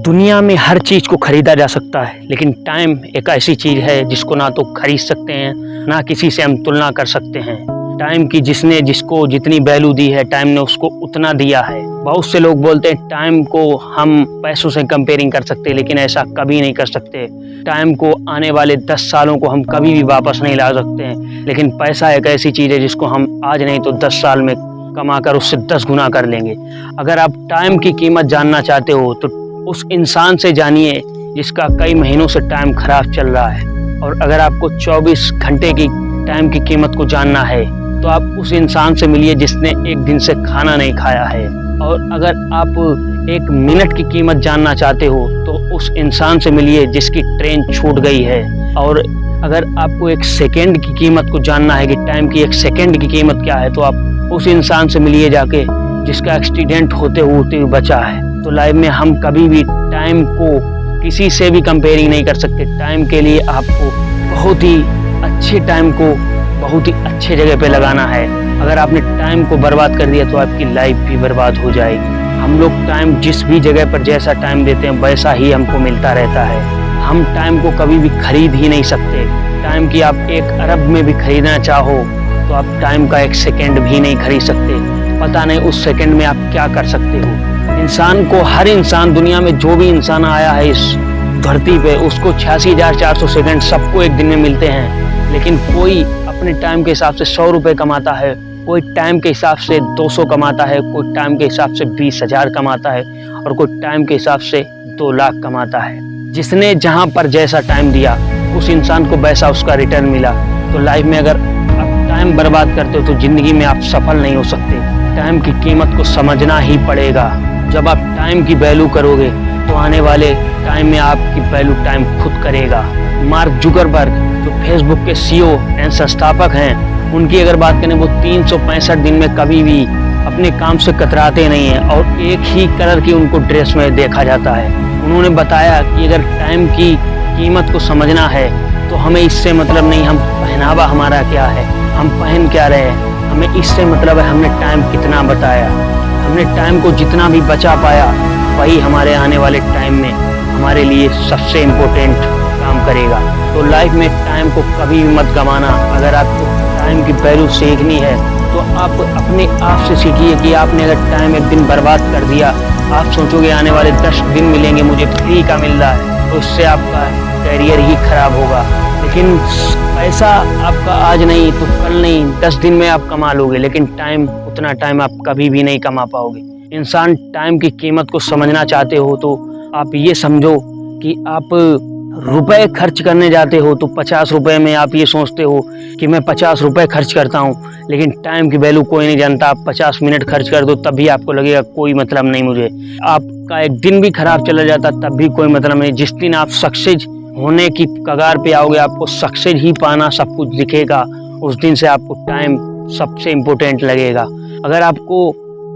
दुनिया में हर चीज़ को खरीदा जा सकता है, लेकिन टाइम एक ऐसी चीज़ है जिसको ना तो खरीद सकते हैं, ना किसी से हम तुलना कर सकते हैं। टाइम की जिसने जिसको जितनी वैल्यू दी है, टाइम ने उसको उतना दिया है। बहुत से लोग बोलते हैं टाइम को हम पैसों से कंपेयरिंग कर सकते हैं, लेकिन ऐसा कभी नहीं कर सकते। टाइम को आने वाले 10 सालों को हम कभी भी वापस नहीं ला सकते हैं, लेकिन पैसा एक ऐसी चीज़ है जिसको हम आज नहीं तो 10 साल में कमाकर उससे 10 गुना कर लेंगे। अगर आप टाइम की कीमत जानना चाहते हो तो उस इंसान से जानिए जिसका कई महीनों से टाइम खराब चल रहा है। और अगर आपको 24 घंटे की टाइम की कीमत को जानना है तो आप उस इंसान से मिलिए जिसने एक दिन से खाना नहीं खाया है। और अगर आप एक मिनट की कीमत जानना चाहते हो तो उस इंसान से मिलिए जिसकी ट्रेन छूट गई है। और अगर आपको एक सेकेंड की कीमत को जानना है कि टाइम की एक सेकेंड की कीमत क्या है, तो आप उस इंसान से मिलिए जाके जिसका एक्सीडेंट होते हुए बचा है। तो लाइफ में हम कभी भी टाइम को किसी से भी कंपेयरिंग नहीं कर सकते। टाइम के लिए आपको बहुत ही अच्छे टाइम को बहुत ही अच्छे जगह पे लगाना है। अगर आपने टाइम को बर्बाद कर दिया तो आपकी लाइफ भी बर्बाद हो जाएगी। हम लोग टाइम जिस भी जगह पर जैसा टाइम देते हैं वैसा ही हमको मिलता रहता है। हम टाइम को कभी भी खरीद ही नहीं सकते। टाइम की आप 1 अरब में भी खरीदना चाहो तो आप टाइम का 1 सेकेंड भी नहीं खरीद सकते। पता नहीं उस सेकेंड में आप क्या कर सकते हो। इंसान को, हर इंसान, दुनिया में जो भी इंसान आया है इस धरती पे, उसको 86,400 सेकंड सबको एक दिन में मिलते हैं। लेकिन कोई अपने टाइम के हिसाब से 100 रुपये कमाता है, कोई टाइम के हिसाब से 200 कमाता है, कोई टाइम के हिसाब से 20,000 कमाता है और कोई टाइम के हिसाब से 2 लाख कमाता है। जिसने जहाँ पर जैसा टाइम दिया उस इंसान को वैसा उसका रिटर्न मिला। तो लाइफ में अगर आप टाइम बर्बाद करते हो तो ज़िंदगी में आप सफल नहीं हो सकते। टाइम की कीमत को समझना ही पड़ेगा। जब आप टाइम की वैल्यू करोगे तो आने वाले टाइम में आपकी वैल्यू टाइम खुद करेगा। मार्क जुकरबर्ग जो फेसबुक के CEO एंड संस्थापक हैं, उनकी अगर बात करें, वो 365 दिन में कभी भी अपने काम से कतराते नहीं हैं और एक ही कलर की उनको ड्रेस में देखा जाता है। उन्होंने बताया कि अगर टाइम की कीमत को समझना है तो हमें इससे मतलब नहीं हम पहनावा हमारा क्या है, हम पहन क्या रहे हैं, हमें इससे मतलब है हमने टाइम कितना बताया। हमने टाइम को जितना भी बचा पाया वही हमारे आने वाले टाइम में हमारे लिए सबसे इम्पोर्टेंट काम करेगा। तो लाइफ में टाइम को कभी भी मत गंवाना। अगर आपको टाइम की वैल्यू सीखनी है तो आप अपने आप से सीखिए कि आपने अगर टाइम एक दिन बर्बाद कर दिया, आप सोचोगे आने वाले 10 दिन मिलेंगे मुझे फ्री का मिल रहा है, तो उससे आपका करियर ही खराब होगा। लेकिन पैसा आपका आज नहीं तो कल नहीं 10 दिन में आप कमा लोगे, लेकिन टाइम, उतना टाइम आप कभी भी नहीं कमा पाओगे। इंसान टाइम की कीमत को समझना चाहते हो तो आप ये समझो कि आप रुपए खर्च करने जाते हो तो 50 रुपए में आप ये सोचते हो कि मैं 50 रुपए खर्च करता हूँ, लेकिन टाइम की वैल्यू कोई नहीं जानता। आप 50 मिनट खर्च कर दो तब भी आपको लगेगा कोई मतलब नहीं मुझे। आपका एक दिन भी खराब चला जाता तब भी कोई मतलब नहीं। जिस दिन आप सक्सेस होने की कगार पे आओगे, आपको सक्सेस ही पाना सब कुछ दिखेगा, उस दिन से आपको टाइम सबसे इम्पोर्टेंट लगेगा। अगर आपको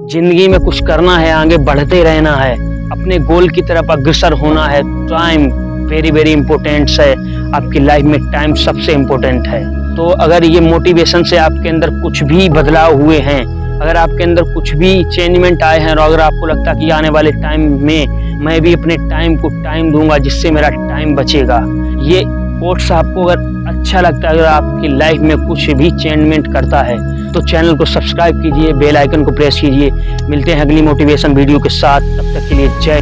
जिंदगी में कुछ करना है, आगे बढ़ते रहना है, अपने गोल की तरफ अग्रसर होना है, टाइम वेरी वेरी इम्पोर्टेंट है। आपकी लाइफ में टाइम सबसे इम्पोर्टेंट है। तो अगर ये मोटिवेशन से आपके अंदर कुछ भी बदलाव हुए हैं, अगर आपके अंदर कुछ भी चेंजमेंट आए हैं और अगर आपको लगता है कि आने वाले टाइम में मैं भी अपने टाइम को टाइम दूंगा जिससे मेरा टाइम बचेगा, ये कोट्स आपको अगर अच्छा लगता है, अगर आपकी लाइफ में कुछ भी चेंजमेंट करता है तो चैनल को सब्सक्राइब कीजिए, बेल आइकन को प्रेस कीजिए। मिलते हैं अगली मोटिवेशन वीडियो के साथ, तब तक के लिए जय।